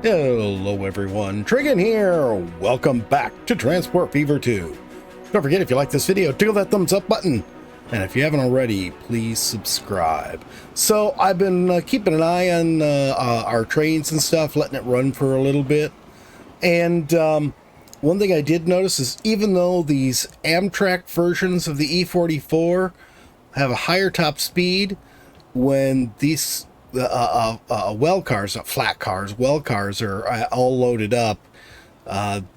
Hello everyone, Trigan here. Welcome back to Transport Fever 2. Don't forget, if you like this video, tickle that thumbs up button. And if you haven't already, please subscribe. So I've been keeping an eye on our trains and stuff, letting it run for a little bit. And one thing I did notice is even though these Amtrak versions of the E44 have a higher top speed, when these well cars, not flat cars, well cars are all loaded up,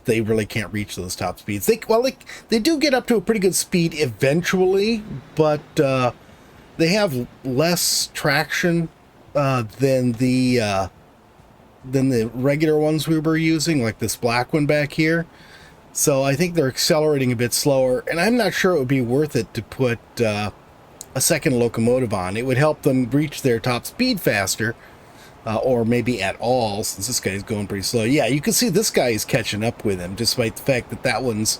they really can't reach those top speeds. They do get up to a pretty good speed eventually, but they have less traction than the regular ones we were using, like this black one back here. So I think they're accelerating a bit slower, and I'm not sure it would be worth it to put a second locomotive on. It would help them reach their top speed faster, or maybe at all, since this guy's going pretty slow. Yeah, you can see this guy is catching up with him, despite the fact that that one's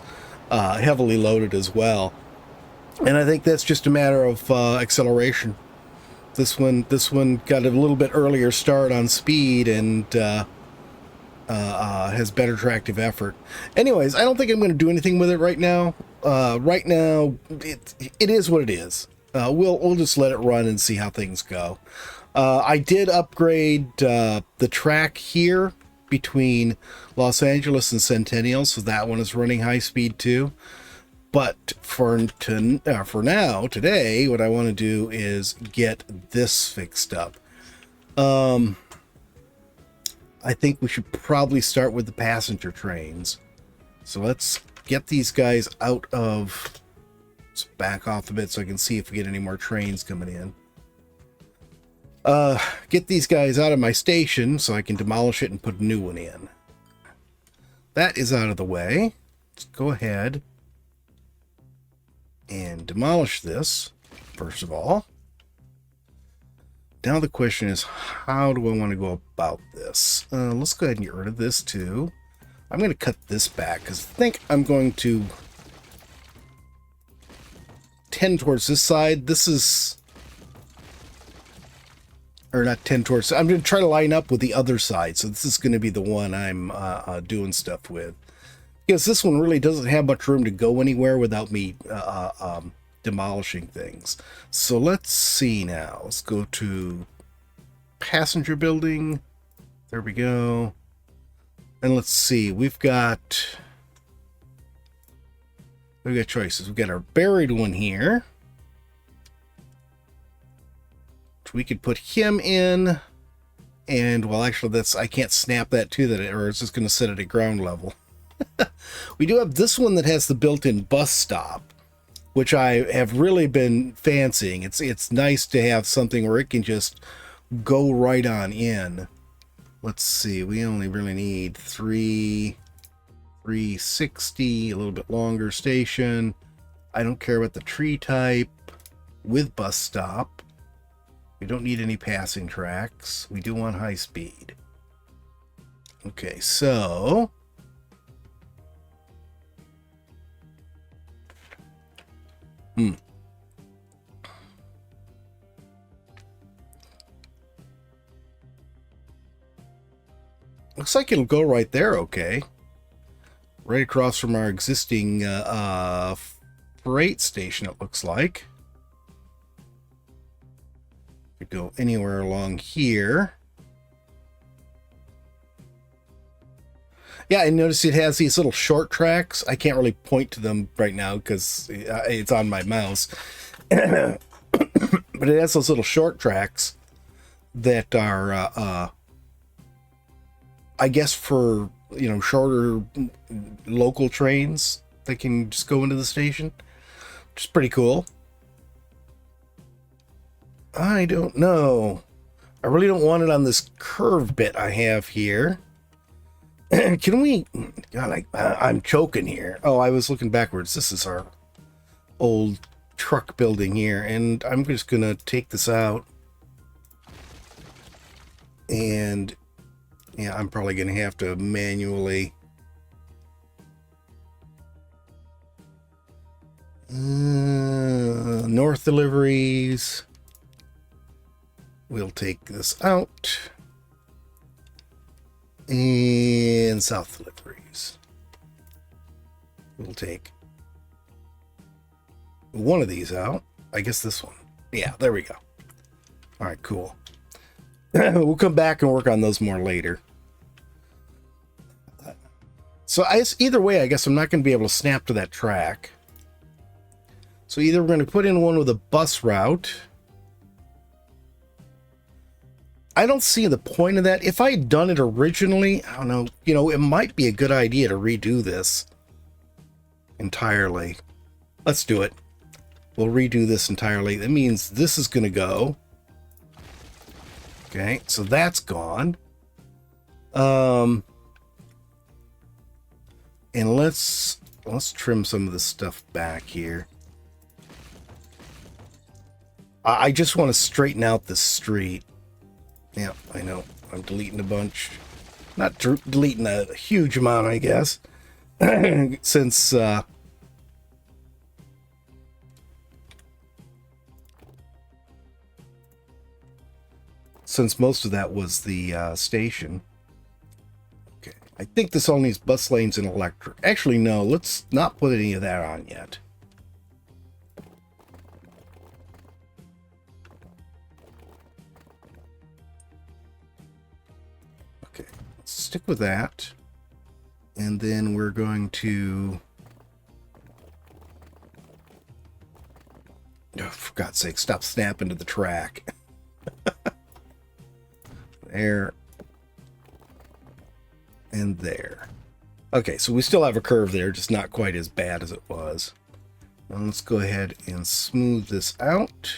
heavily loaded as well. And I think that's just a matter of acceleration. This one got a little bit earlier start on speed and has better tractive effort. Anyways, I don't think I'm going to do anything with it right now. Right now, it is what it is. We'll just let it run and see how things go. I did upgrade the track here between Los Angeles and Centennial, so that one is running high speed too. But for now, today, what I want to do is get this fixed up. I think we should probably start with the passenger trains. So let's get these guys out of... Let's back off a bit so I can see if we get any more trains coming in. Get these guys out of my station so I can demolish it and put a new one in. That is out of the way. Let's go ahead and demolish this, first of all. Now the question is, how do I want to go about this? Let's go ahead and get rid of this too. I'm going to cut this back because I think I'm going to tend towards this side. This is, or not tend towards, I'm going to try to line up with the other side. So this is going to be the one I'm doing stuff with, because this one really doesn't have much room to go anywhere without me demolishing things. So let's see now. Let's go to passenger building. There we go. And let's see. We've got choices. We've got our buried one here. We could put him in. And, well, actually, I can't snap that to that, or it's just going to sit at a ground level. We do have this one that has the built-in bus stop, which I have really been fancying. It's nice to have something where it can just go right on in. Let's see. We only really need 360, a little bit longer station. I don't care about the tree type with bus stop. We don't need any passing tracks. We do want high speed. Okay, so looks like it'll go right there, okay. Right across from our existing freight station, it looks like. Could go anywhere along here. Yeah, and notice it has these little short tracks. I can't really point to them right now because it's on my mouse. But it has those little short tracks that are, I guess, for, you know, shorter local trains that can just go into the station, which is pretty cool. I don't know. I really don't want it on this curve bit I have here. Can we... God, I'm choking here. Oh, I was looking backwards. This is our old truck building here, and I'm just going to take this out. And, yeah, I'm probably going to have to manually... North deliveries... We'll take this out. And south deliveries. We'll take one of these out. I guess this one. Yeah, there we go. All right, cool. We'll come back and work on those more later. So either way, I guess I'm not going to be able to snap to that track. So either we're going to put in one with a bus route. I don't see the point of that. If I had done it originally, I don't know, you know, it might be a good idea to redo this entirely. Let's do it. We'll redo this entirely. That means this is going to go. Okay, so that's gone. And let's trim some of this stuff back here. I just want to straighten out this street. Yeah, I know. I'm deleting a bunch. Not deleting a huge amount, I guess. Since most of that was the station. Okay, I think this all needs bus lanes and electric. Actually, no, let's not put any of that on yet. Okay, let's stick with that. And then we're going to... Oh, for God's sake, stop snapping to the track. There. And there. Okay, so we still have a curve there, just not quite as bad as it was. Now let's go ahead and smooth this out.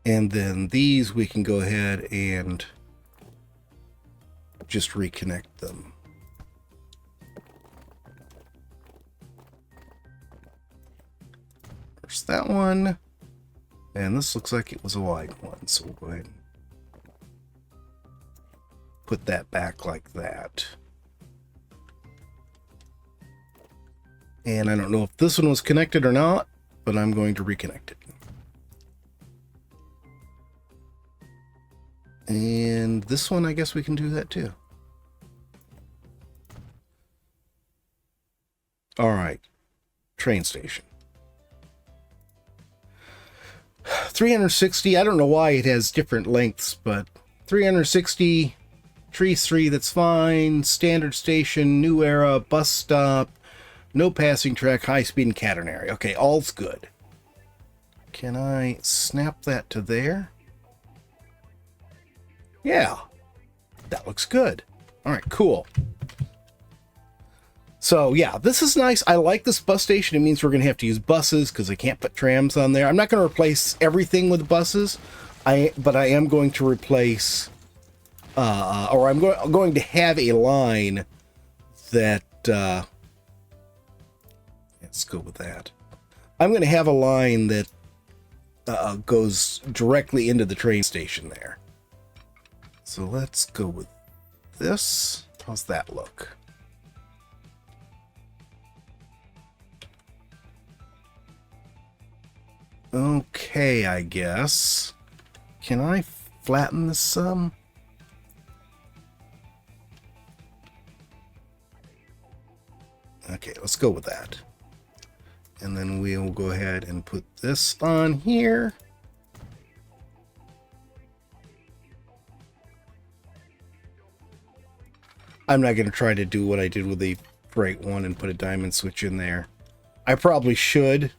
And then these we can go ahead and just reconnect them. There's that one. And this looks like it was a wide one, so we'll go ahead and put that back like that. And I don't know if this one was connected or not, but I'm going to reconnect it. And this one, I guess we can do that too. All right, train station. 360, I don't know why it has different lengths, but 360, trees 3, that's fine. Standard station, new era, bus stop, no passing track, high speed, and Caternary. Okay, all's good. Can I snap that to there? Yeah, that looks good. All right, cool. So yeah, this is nice. I like this bus station. It means we're going to have to use buses because I can't put trams on there. I'm not going to replace everything with buses, but I am going to replace, or I'm going to have a line that, let's go with that. I'm going to have a line that goes directly into the train station there. So let's go with this. How's that look? Okay, I guess. Can I flatten this some? Okay, let's go with that. And then we'll go ahead and put this on here. I'm not going to try to do what I did with the freight one and put a diamond switch in there. I probably should.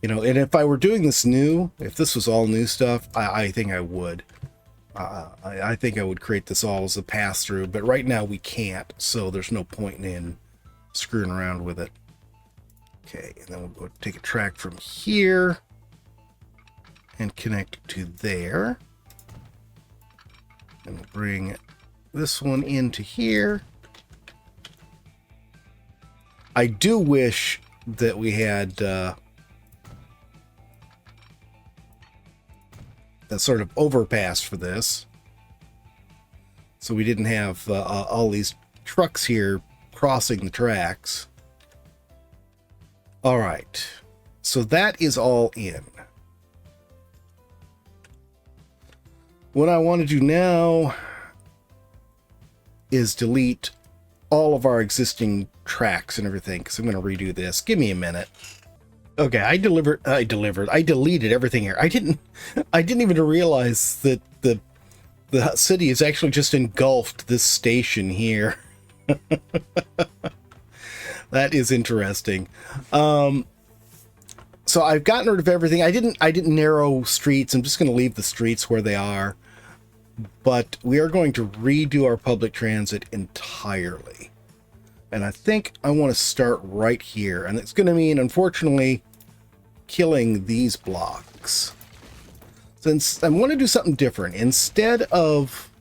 You know, and if I were doing this new, if this was all new stuff, I think I would. I think I would create this all as a pass-through, but right now we can't, so there's no point in screwing around with it. Okay, and then we'll go take a track from here and connect to there. And we'll bring this one into here. I do wish that we had that sort of overpass for this, so we didn't have all these trucks here crossing the tracks. All right, So that is all in. What I want to do now is delete all of our existing tracks and everything, because I'm going to redo this. Give me a minute. Okay, I deleted everything here. I didn't even realize that the city is actually just engulfed this station here. That is interesting. So I've gotten rid of everything. I didn't narrow streets. I'm just going to leave the streets where they are. But we are going to redo our public transit entirely. And I think I want to start right here. And it's going to mean, unfortunately, killing these blocks. Since I want to do something different. Instead of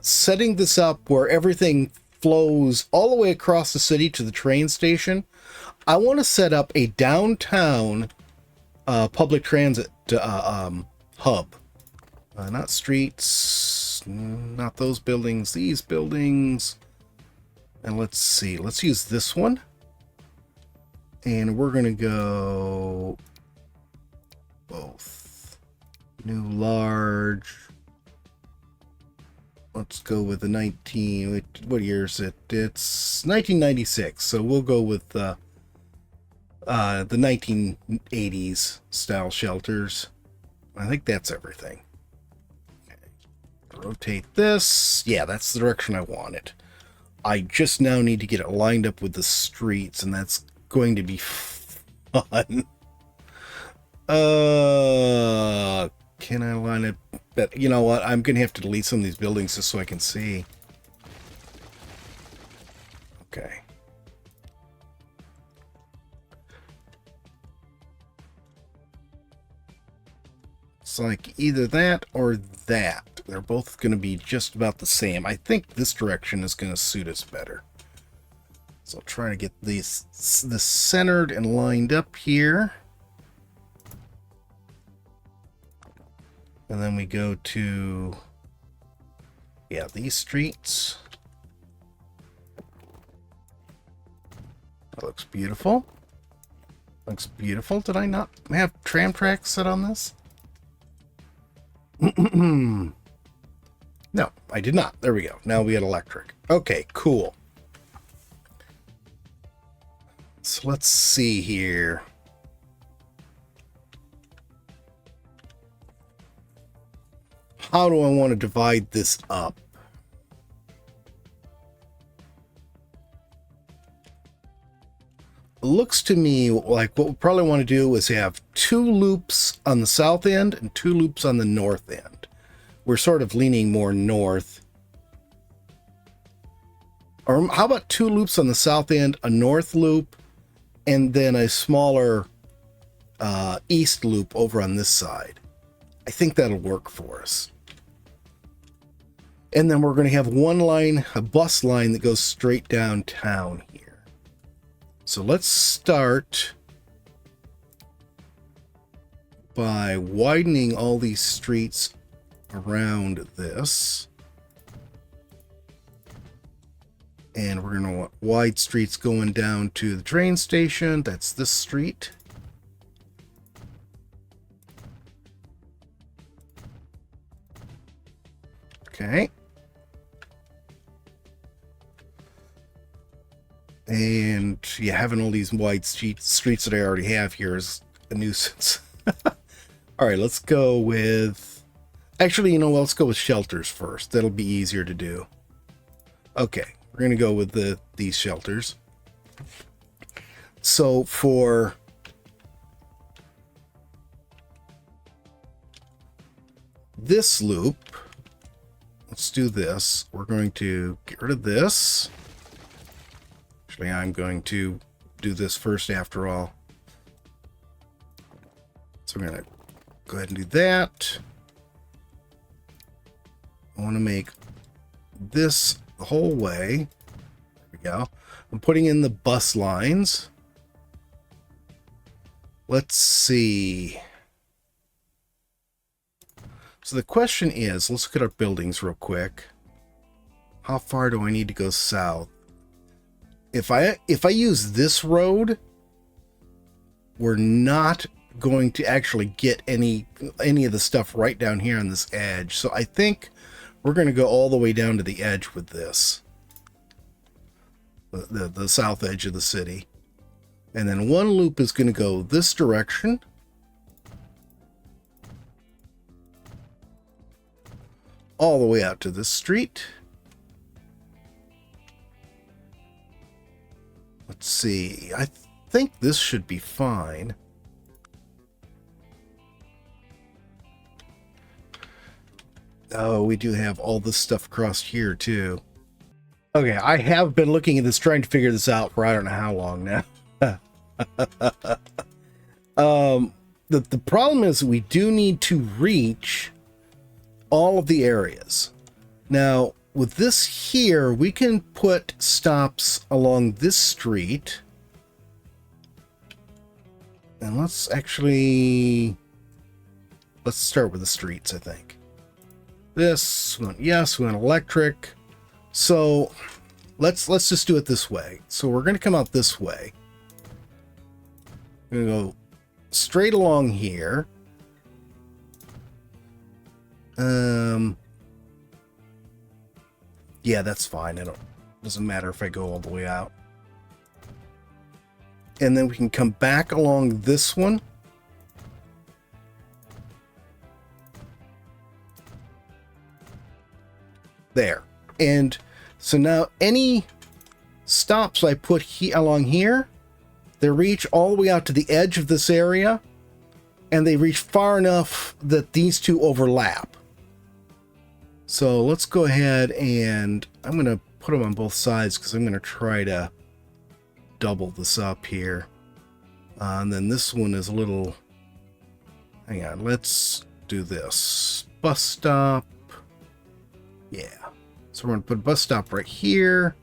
setting this up where everything flows all the way across the city to the train station, I want to set up a downtown public transit hub. Not streets, not those buildings, these buildings. And let's see, let's use this one. And we're going to go both. New large. Let's go with the 19, what year is it? It's 1996, so we'll go with the 1980s style shelters. I think that's everything. Rotate this. Yeah, that's the direction I want it. I just now need to get it lined up with the streets, and that's going to be fun. Can I line it? But you know what? I'm going to have to delete some of these buildings just so I can see. Okay. It's like either that or that. They're both going to be just about the same. I think this direction is going to suit us better. So I'll try to get this centered and lined up here. And then we go to, yeah, these streets. That looks beautiful. Looks beautiful. Did I not have tram tracks set on this? No, I did not. There we go. Now we had electric. Okay, cool. So let's see here. How do I want to divide this up? It looks to me like what we probably want to do is have 2 loops on the south end and 2 loops on the north end. We're sort of leaning more north. Or how about 2 loops on the south end, a north loop, and then a smaller east loop over on this side. I think that'll work for us. And then we're going to have one line, a bus line that goes straight downtown here. So let's start by widening all these streets around this. And we're going to want wide streets going down to the train station. That's this street. Okay. And yeah, having all these wide streets that I already have here is a nuisance. All right, let's go with... Actually, you know what? Let's go with shelters first. That'll be easier to do. Okay, we're going to go with these shelters. So for... this loop, let's do this. We're going to get rid of this. Actually, I'm going to do this first after all. So I'm going to go ahead and do that. I want to make this the whole way. There we go. I'm putting in the bus lines. Let's see. So the question is, let's look at our buildings real quick. How far do I need to go south? If I use this road, we're not going to actually get any of the stuff right down here on this edge. So I think we're going to go all the way down to the edge with this, the south edge of the city. And then one loop is going to go this direction. All the way out to this street. Let's see. I think this should be fine. Oh, we do have all this stuff across here too. Okay, I have been looking at this, trying to figure this out for I don't know how long now. The problem is we do need to reach all of the areas. Now, with this here, we can put stops along this street. And let's start with the streets, I think. This one, yes, we want electric. So let's just do it this way. So we're going to come out this way. We're going to go straight along here. Yeah, that's fine. Doesn't matter if I go all the way out. And then we can come back along this one. There. And so now any stops I put along here, they reach all the way out to the edge of this area, and they reach far enough that these two overlap. So let's go ahead and I'm going to put them on both sides because I'm going to try to double this up here. And then this one is a little... Hang on, let's do this. Bus stop. Yeah. So we're going to put a bus stop right here.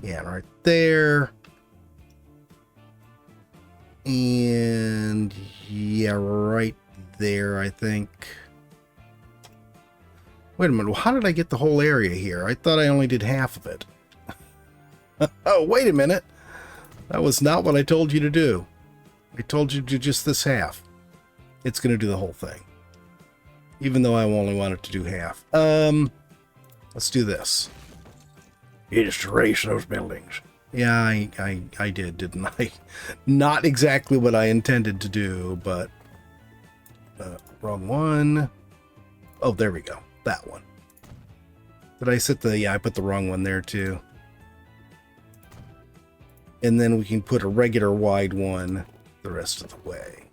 Yeah, right there. And yeah, right there, I think. Wait a minute, how did I get the whole area here? I thought I only did half of it. Oh, wait a minute. That was not what I told you to do. I told you to do just this half. It's going to do the whole thing. Even though I only wanted to do half. Let's do this. You just erase those buildings. Yeah, I did, didn't I? Not exactly what I intended to do, but... wrong one. Oh, there we go. That one. Did I set the... Yeah, I put the wrong one there, too. And then we can put a regular wide one the rest of the way.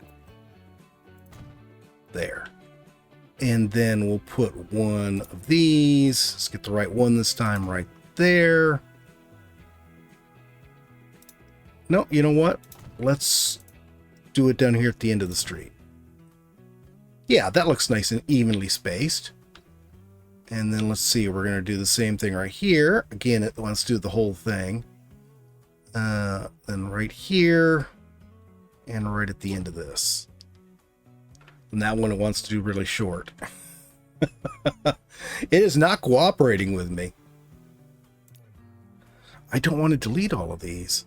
There. And then we'll put one of these. Let's get the right one this time, right there. No, you know what? Let's do it down here at the end of the street. Yeah, that looks nice and evenly spaced. And then let's see, we're going to do the same thing right here. Again, it wants to do the whole thing. Then right here, and right at the end of this. And that one it wants to do really short. It is not cooperating with me. I don't want to delete all of these.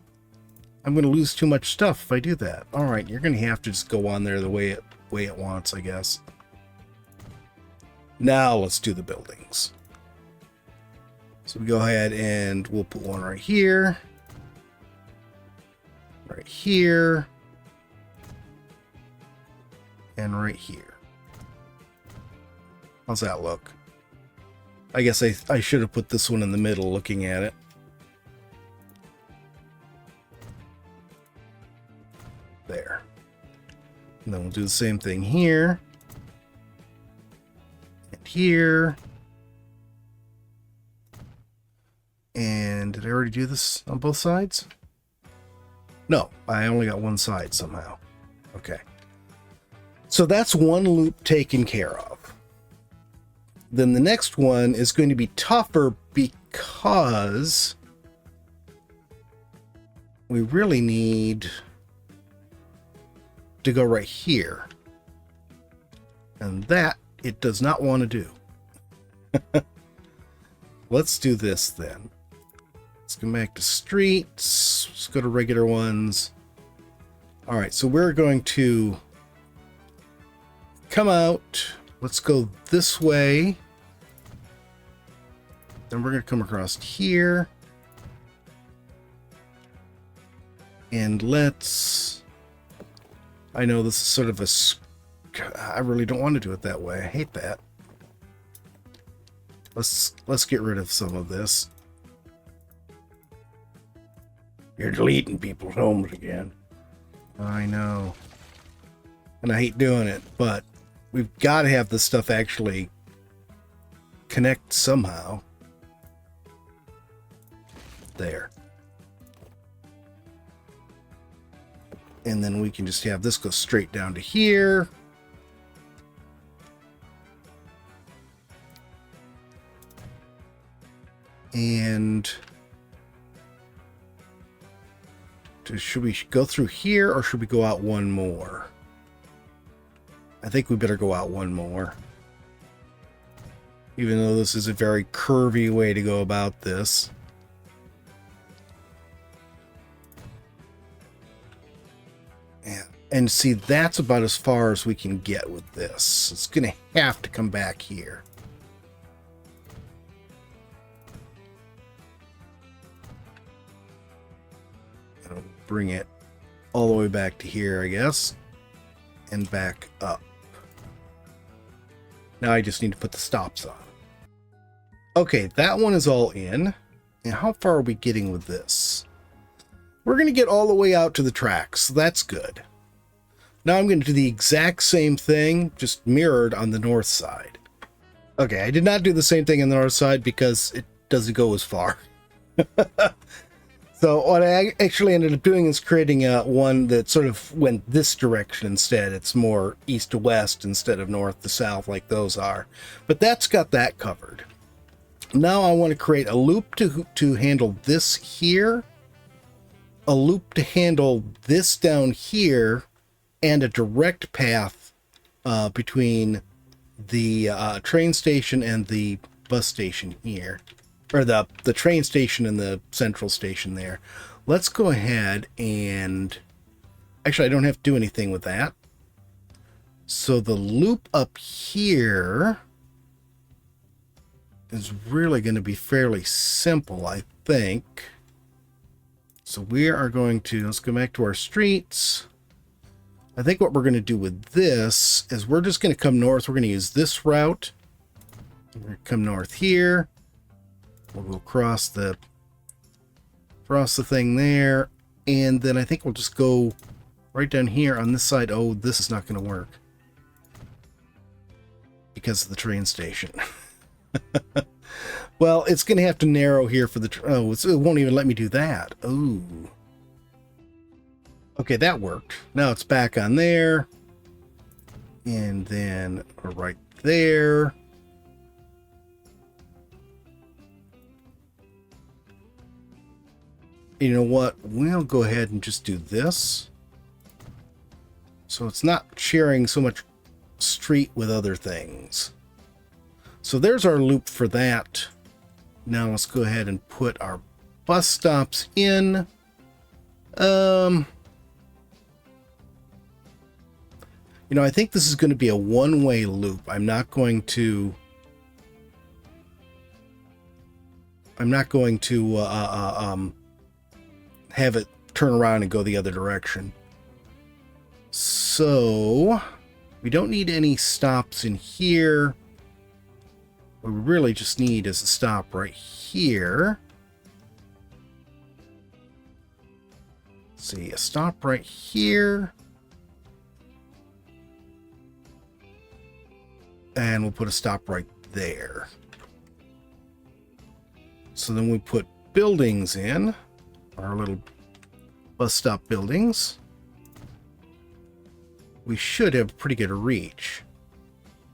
I'm going to lose too much stuff if I do that. All right, you're going to have to just go on there the way it wants, I guess. Now let's do the buildings. So we go ahead and we'll put one right here. Right here. And right here. How's that look? I guess I should have put this one in the middle looking at it. There. And then we'll do the same thing here. And here. And did I already do this on both sides? No, I only got one side somehow. Okay. So that's one loop taken care of. Then the next one is going to be tougher because we really need to go right here. And that it does not want to do. Let's do this then. Let's go back to streets. Let's go to regular ones. All right, so we're going to come out. Let's go this way. Then we're going to come across here. And let's... I know this is sort of a... I really don't want to do it that way. I hate that. Let's get rid of some of this. You're deleting people's homes again. I know. And I hate doing it, but we've got to have this stuff actually connect somehow. There. And then we can just have this go straight down to here. And should we go through here or should we go out one more? I think we better go out one more. Even though this is a very curvy way to go about this. Yeah. And see, that's about as far as we can get with this. It's going to have to come back here. I'll bring it all the way back to here, I guess. And back up. Now I just need to put the stops on. Okay, that one is all in. And how far are we getting with this? We're going to get all the way out to the tracks. So that's good. Now I'm going to do the exact same thing, just mirrored on the north side. Okay, I did not do the same thing on the north side because it doesn't go as far. So what I actually ended up doing is creating one that sort of went this direction instead. It's more east to west instead of north to south like those are. But that's got that covered. Now I want to create a loop to handle this here, a loop to handle this down here, and a direct path between the train station and the bus station here. Or the train station and the central station there. Let's go ahead and... Actually, I don't have to do anything with that. So the loop up here is really going to be fairly simple, I think. So we are going to... Let's go back to our streets. I think what we're going to do with this is we're just going to come north. We're going to use this route. We're going to come north here. We'll go across the thing there, and then I think we'll just go right down here on this side. Oh, this is not going to work because of the train station. Well, it's going to have to narrow here for the... Oh, it won't even let me do that. Oh. Okay, that worked. Now it's back on there, and then right there. You know what? We'll go ahead and just do this. So it's not sharing so much street with other things. So there's our loop for that. Now let's go ahead and put our bus stops in. You know, I think this is going to be a one-way loop. I'm not going to have it turn around and go the other direction. So we don't need any stops in here. What we really just need is a stop right here. Let's see, a stop right here. And we'll put a stop right there. So then we put buildings in. Our little bus stop buildings. We should have pretty good reach.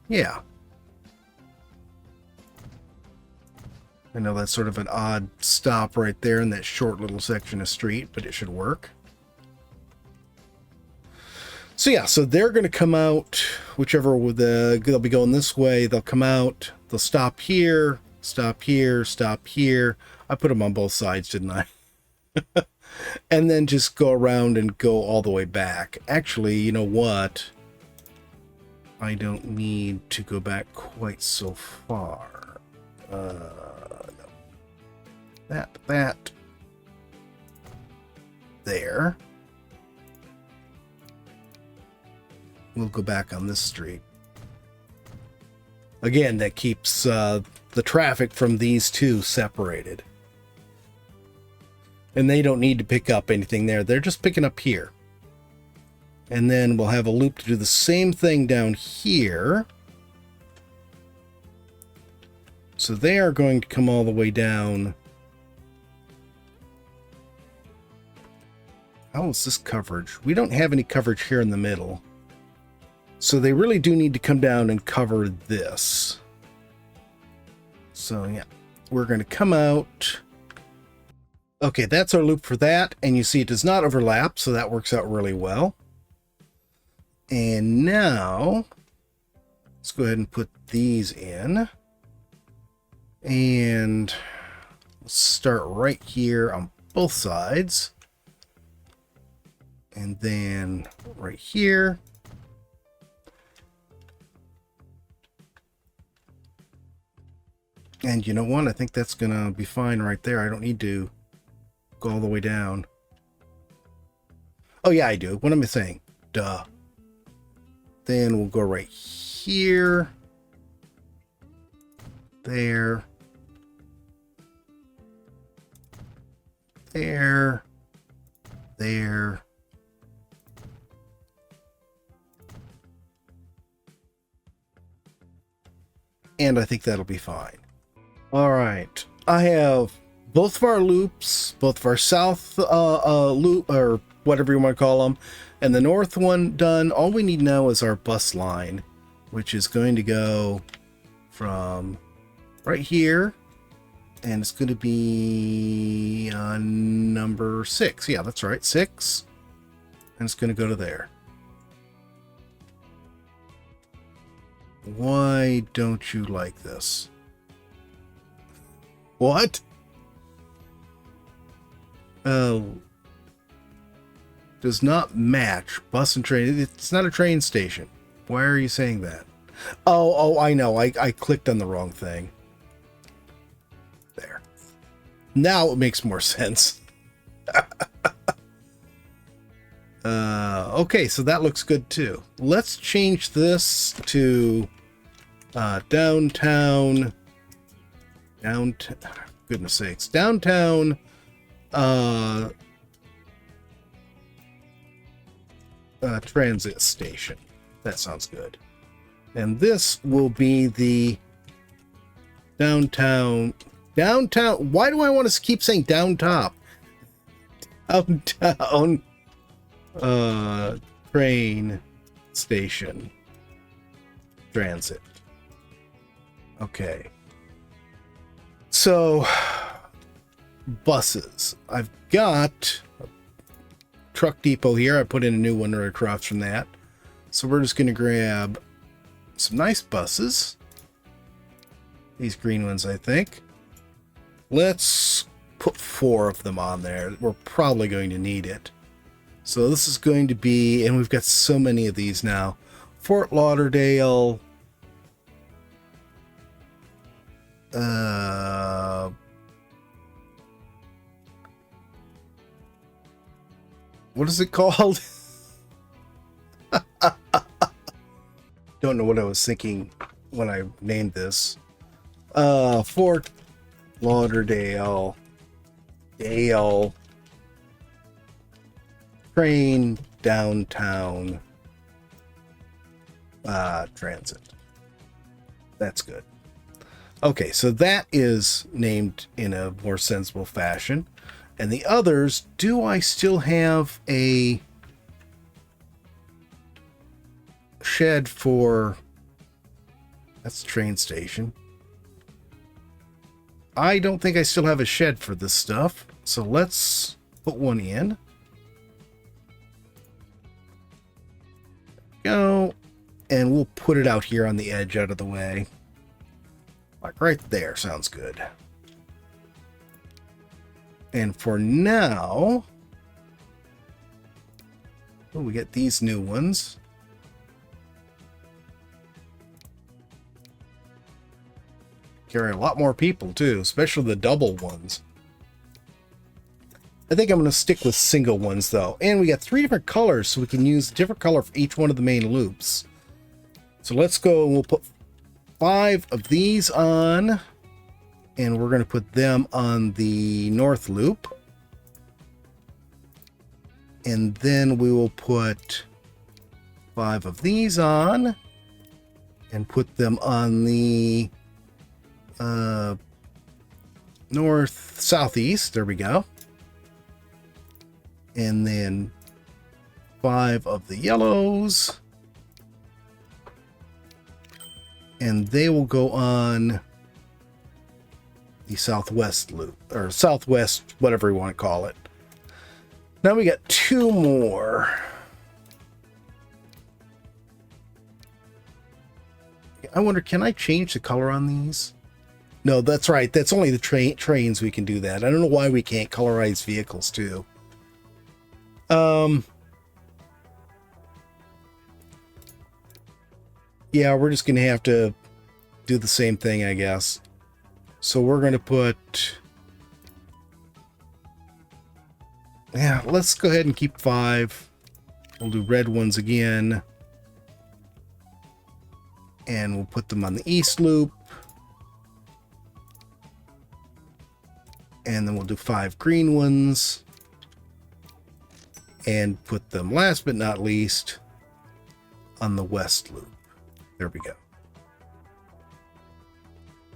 Yeah. I know that's sort of an odd stop right there in that short little section of street, but it should work. So yeah, so they're going to come out, whichever with they'll be going this way. They'll come out. They'll stop here, stop here, stop here. I put them on both sides, didn't I? and then just go around and go all the way back. Actually, you know what? I don't need to go back quite so far. No. That. There. We'll go back on this street. Again, that keeps the traffic from these two separated. And they don't need to pick up anything there. They're just picking up here. And then we'll have a loop to do the same thing down here. So they are going to come all the way down. How is this coverage? We don't have any coverage here in the middle. So they really do need to come down and cover this. So yeah, we're going to come out. Okay, that's our loop for that. And you see it does not overlap, so that works out really well. And now, let's go ahead and put these in. And let's start right here on both sides. And then right here. And you know what? I think that's going to be fine right there. I don't need to go all the way down. Oh, yeah, I do. What am I saying? Duh. Then we'll go right here. There. There. There. And I think that'll be fine. All right. I have both of our loops, both of our south loop, or whatever you want to call them, and the north one done. All we need now is our bus line, which is going to go from right here, and it's going to be on number 6. Yeah, that's right, 6. And it's going to go to there. Why don't you like this? What? Oh. Does not match bus and train. It's not a train station. Why are you saying that? Oh, I know. I clicked on the wrong thing. There. Now it makes more sense. Okay, so that looks good too. Let's change this to downtown. Goodness sakes, downtown. Transit station. That sounds good. And this will be the downtown. Downtown. Why do I want to keep saying down top? Downtown. Train station. Transit. Okay. So, buses. I've got a truck depot here. I put in a new one right across from that. So we're just going to grab some nice buses. These green ones, I think. Let's put 4 of them on there. We're probably going to need it. So this is going to be, and we've got so many of these now. Fort Lauderdale. What is it called? Don't know what I was thinking when I named this. Fort Lauderdale. Dale. Train downtown. Transit. That's good. Okay, so that is named in a more sensible fashion. And the others, do I still have a shed for... That's the train station. I don't think I still have a shed for this stuff. So let's put one in. Go. And we'll put it out here on the edge out of the way. Like right there. Sounds good. And for now, Oh, we get these new ones. Carry a lot more people too, especially the double ones. I think I'm going to stick with single ones though. And we got 3 different colors, so we can use a different color for each one of the main loops. So let's go and we'll put 5 of these on. And we're going to put them on the north loop. And then we will put 5 of these on and put them on the north southeast. There we go. And then 5 of the yellows, and they will go on the southwest loop, or southwest, whatever you want to call it. Now we got 2 more. I wonder, can I change the color on these? No, that's right. That's only the trains we can do that. I don't know why we can't colorize vehicles too. Yeah, we're just going to have to do the same thing, I guess. So we're going to put... Yeah, let's go ahead and keep 5. We'll do red ones again. And we'll put them on the east loop. And then we'll do 5 green ones. And put them, last but not least, on the west loop. There we go.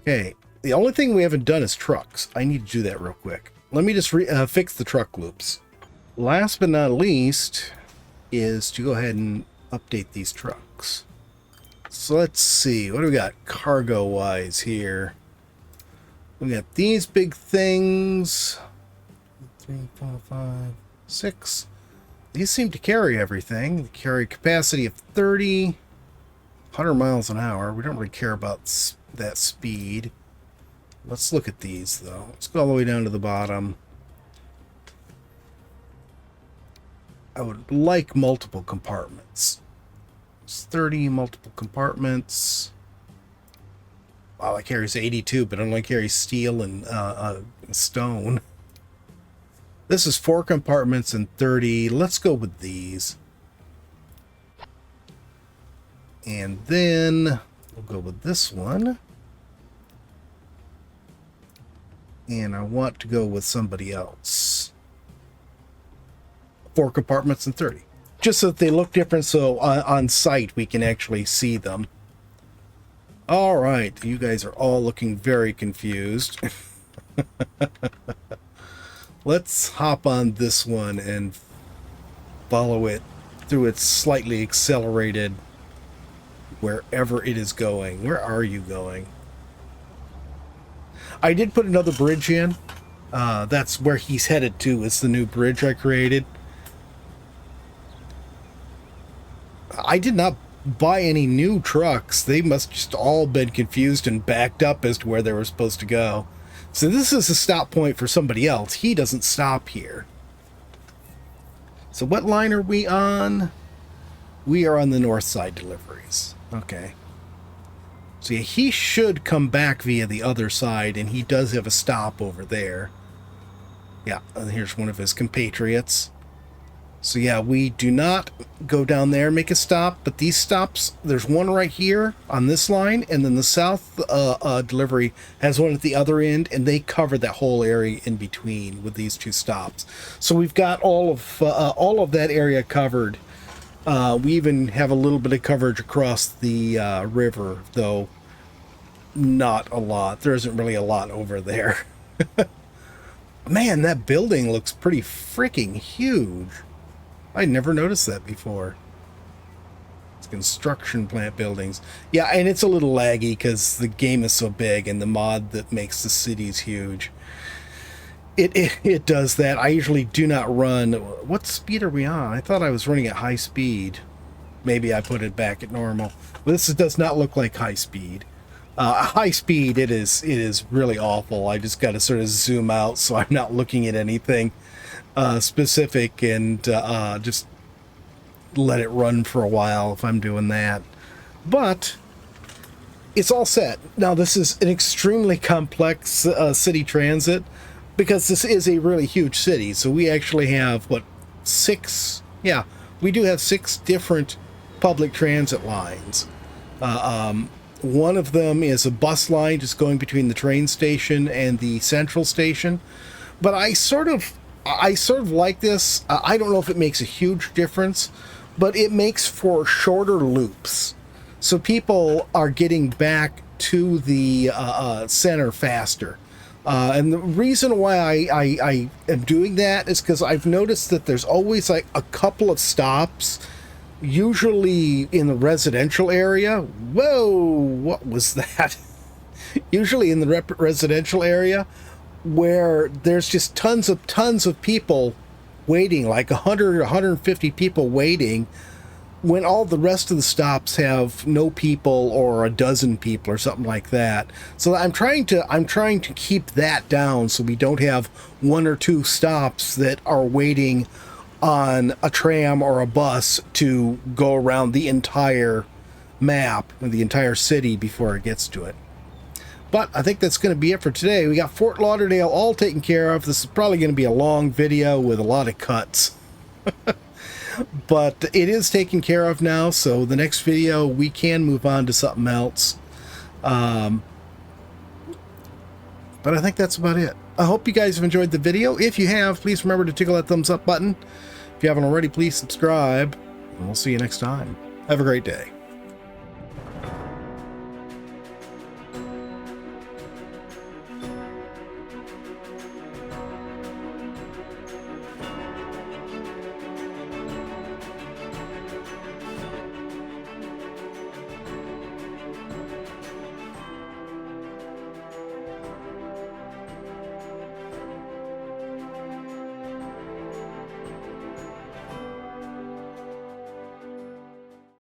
Okay, the only thing we haven't done is trucks. I need to do that real quick. Let me just fix the truck loops. Last but not least is to go ahead and update these trucks. So let's see, what do we got cargo-wise here? We got these big things. 3, 4, 5, 6. These seem to carry everything. They carry capacity of 30, 100 miles an hour. We don't really care about that speed. Let's look at these, though. Let's go all the way down to the bottom. I would like multiple compartments. It's 30 multiple compartments. Wow, that carries 82, but it only carries steel and stone. This is 4 compartments and 30. Let's go with these. And then we'll go with this one. And I want to go with somebody else. 4 compartments and 30. Just so that they look different, so on site we can actually see them. All right, you guys are all looking very confused. Let's hop on this one and follow it through its slightly accelerated wherever it is going. Where are you going? I did put another bridge in. That's where he's headed to. It's the new bridge I created. I did not buy any new trucks. They must just all been confused and backed up as to where they were supposed to go. So this is a stop point for somebody else. He doesn't stop here. So what line are we on? We are on the north side deliveries. Okay. So yeah, he should come back via the other side, and he does have a stop over there. Yeah, and here's one of his compatriots. So yeah, we do not go down there, make a stop, but these stops, there's one right here on this line, and then the south delivery has one at the other end, and they cover that whole area in between with these 2 stops. So we've got all of that area covered. We even have a little bit of coverage across the river, though not a lot. There isn't really a lot over there. Man, that building looks pretty freaking huge. I never noticed that before. It's construction plant buildings. Yeah, and it's a little laggy because the game is so big and the mod that makes the cities huge. It does that. I usually do not run. What speed are we on? I thought I was running at high speed. Maybe I put it back at normal. But this does not look like high speed. High speed, it is really awful. I just got to sort of zoom out so I'm not looking at anything specific, and just let it run for a while if I'm doing that. But it's all set. Now, this is an extremely complex city transit because this is a really huge city. So we actually have, what, 6? Yeah, we do have 6 different public transit lines. One of them is a bus line just going between the train station and the central station. But I sort of like this. I don't know if it makes a huge difference, but it makes for shorter loops. So people are getting back to the center faster. And the reason why I am doing that is because I've noticed that there's always like a couple of stops, usually in the residential area. Whoa, what was that? Usually in the residential area, where there's just tons of people waiting, like 100 or 150 people waiting, when all the rest of the stops have no people or a dozen people or something like that. So I'm trying to keep that down so we don't have 1 or 2 stops that are waiting on a tram or a bus to go around the entire map, the entire city, before it gets to it. But I think that's going to be it for today. We got Fort Lauderdale all taken care of. This is probably going to be a long video with a lot of cuts. But it is taken care of now, so the next video we can move on to something else. But I think that's about it. I hope you guys have enjoyed the video. If you have, please remember to tickle that thumbs up button. If you haven't already, please subscribe. And we'll see you next time. Have a great day.